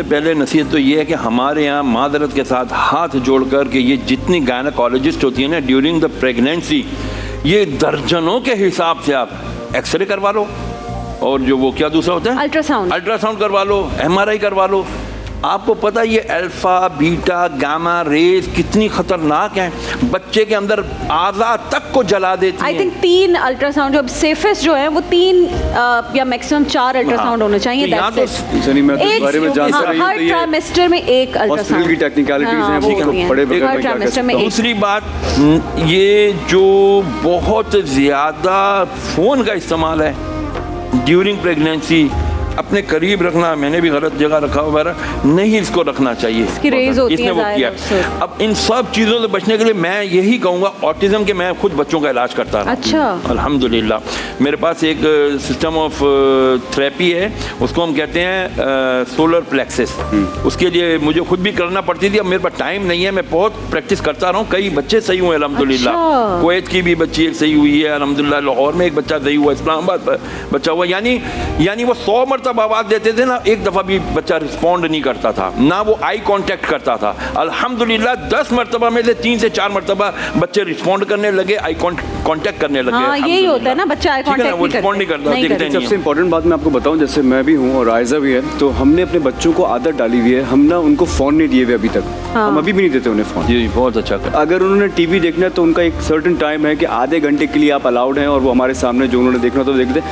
पहले नसीहत तो ये है कि हमारे यहाँ मादरत के साथ हाथ जोड़कर के ये जितनी गायनेकोलॉजिस्ट होती है ना ड्यूरिंग द प्रेगनेंसी, ये दर्जनों के हिसाब से आप एक्सरे करवा लो, और जो वो क्या दूसरा होता है अल्ट्रासाउंड करवा लो, MRI करवा लो। आपको पता है ये अल्फा बीटा गामा रेज कितनी खतरनाक हैं, बच्चे के अंदर आज़ा तक को जला देती हैं। आई थिंक 3 अल्ट्रासाउंड जो सेफेस्ट जो है वो 3 या मैक्सिमम 4 अल्ट्रासाउंड होने चाहिए। हर ट्राइमेस्टर में 1 अल्ट्रासाउंड की टेक्निकलिटीज हैं वो बड़े ट्राइमेस्टर में। दूसरी बात ये जो बहुत ज़्यादा फ़ोन का इस्तेमाल है ड्यूरिंग प्रेगनेंसी, अपने करीब रखना, मैंने भी गलत जगह रखा हुआ नहीं, इसको रखना चाहिए, इसने वो किया। अब इन सब चीज़ों से बचने के लिए मैं यही कहूँगा, ऑटिज़म के मैं खुद बच्चों का इलाज करता रहा। अच्छा, अल्हम्दुलिल्लाह मेरे पास एक सिस्टम ऑफ थेरेपी है, उसको हम कहते हैं सोलर प्लेक्सिस। उसके लिए मुझे खुद भी करना पड़ती थी, अब मेरे पास टाइम नहीं है, मैं बहुत प्रैक्टिस करता रहा हूँ। कई बच्चे सही हुए अल्हम्दुलिल्लाह। अच्छा। कुवैत की भी बच्ची एक सही हुई है अल्हम्दुलिल्लाह, लाहौर में एक बच्चा सही हुआ, इस्लामाबाद बच्चा हुआ। यानी वो 100 मरतबा आवाज देते थे ना, एक दफा भी बच्चा रिस्पॉन्ड नहीं करता था, ना वो आई कांटेक्ट करता था। अल्हम्दुलिल्लाह 10 मरतबा में से 3 से 4 मरतबा बच्चे रिस्पॉन्ड करने लगे, आई कांटेक्ट करने लगे। हाँ, यही होता है ना, बच्चा आई कांटेक्ट रिस्पॉन्ड नहीं करता, दिखते नहीं। सबसे इंपॉर्टेंट बात मैं आपको बताऊं, जैसे मैं भी हूँ और आयजा भी है, तो हमने अपने बच्चों को आदत डाली हुई है, हम ना उनको फोन नहीं दिए हुए अभी तक। हम अभी भी नहीं देते उन्हें फोन। जी बहुत अच्छा। अगर उन्होंने टीवी देखना है तो उनका एक सर्टेन टाइम है कि आधे घंटे के लिए आप अलाउड हैं, और वो हमारे सामने जो उन्होंने देखना तो देखते।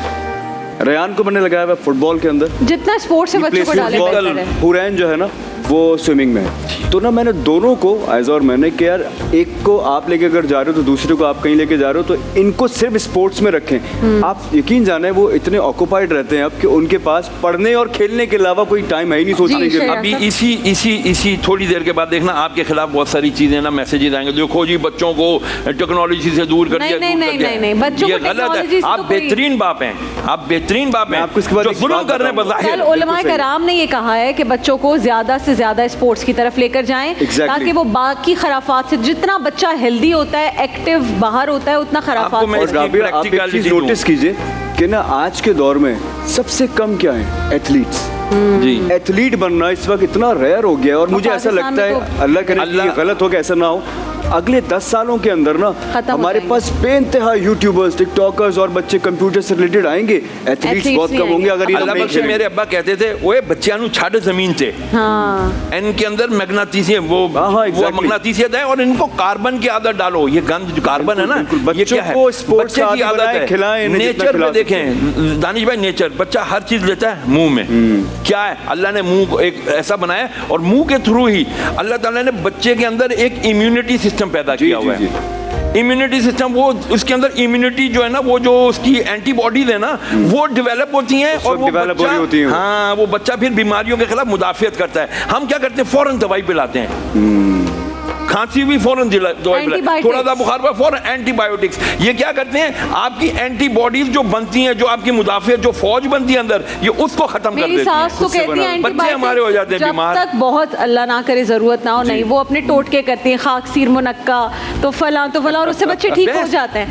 रेयान को मैंने लगाया हुआ फुटबॉल के अंदर, जितना स्पोर्ट्स से बच्चों को डाले बेहतर है। हुरैन जो है ना वो स्विमिंग में है, तो ना मैंने दोनों को आयज़ा और मैंने कि यार एक को आप लेके अगर जा रहे हो तो दूसरे को आप कहीं लेके जा रहे हो, तो इनको सिर्फ स्पोर्ट्स में रखें। आप यकीन जाने वो इतने ऑक्यूपाइड रहते हैं अब कि उनके पास पढ़ने और खेलने के अलावा कोई टाइम है ही नहीं सोचने के लिए। अभी इसी थोड़ी देर के बाद देखना आपके खिलाफ बहुत सारी चीजें ना मैसेजेस आएंगे, देखो जी बच्चों को टेक्नोलॉजी से दूर कर दिया। नहीं, बच्चों ये गलत है। आप बेहतरीन बाप हैं, आप बेहतरीन बाप हैं, आपको इसके बाद जो जुल्म कर रहे हैं बज़ाहिर। उलमा कराम ने ये कहा है कि बच्चों को ज्यादा से ज्यादा स्पोर्ट्स की तरफ लेकर जाएं, ताकि वो बाकी खराफात से, जितना बच्चा हेल्दी होता है, एक्टिव बाहर होता है, उतना खराफात। आप एक चीज नोटिस कीजिए कि ना आज के दौर में सबसे कम क्या है, एथलीट्स। जी, एथलीट बनना इस वक्त इतना रेयर हो गया, और मुझे ऐसा लगता है अल्लाह करे गलत हो, ऐसा ना हो, अगले 10 सालों के अंदर ना हमारे पास बेइंतहा यूट्यूबर्स, टिकटॉकर्स और बच्चे कंप्यूटर से रिलेटेड आएंगे, एथलीट्स बहुत कम होंगे। अगर ये मेरे अब्बा कहते थे, ओए बच्चियां नु छाड़ जमीन से, इनके अंदर मैग्नेटिसियत वो मैग्नेटिसियत है, और इनको कार्बन की आदत डालो। ये गंद कार्बन है ना, ये क्या है, बच्चे की आदत है। खिलाएं, नेचर में देखें दानिश भाई, नेचर बच्चा हर चीज लेता है मुंह में। क्या है, अल्लाह ने मुंह को एक ऐसा बनाया, और मुंह के थ्रू ही अल्लाह ताला ने बच्चे के अंदर एक इम्यूनिटी सिस्टम पैदा किया हुआ है। इम्यूनिटी सिस्टम, वो उसके अंदर इम्यूनिटी जो है ना, वो जो उसकी एंटीबॉडीज है ना, वो डेवलप होती हैं, और वो बच्चा, हाँ, वो बच्चा फिर बीमारियों के खिलाफ मुदाफियत करता है। हम क्या करते हैं, फौरन दवाई पिलाते हैं, खांसी भी फौरन दवाई पिलाते, थोड़ा सा बुखार हुआ फौरन एंटीबायोटिक्स। ये क्या करते हैं, आपकी एंटीबॉडीज जो बनती हैं, जो आपकी मुदाफियत जो फौज बनती है अंदर, ये उसको खत्म कर देती है। तो कहती है बच्चे हमारे हो जाते हैं बीमार, जब तक बहुत अल्लाह ना करे जरूरत ना हो, नहीं वो अपने टोटके करती हैं, खाक सीर मुनक्का तो फला, और उससे बच्चे ठीक हो जाते हैं।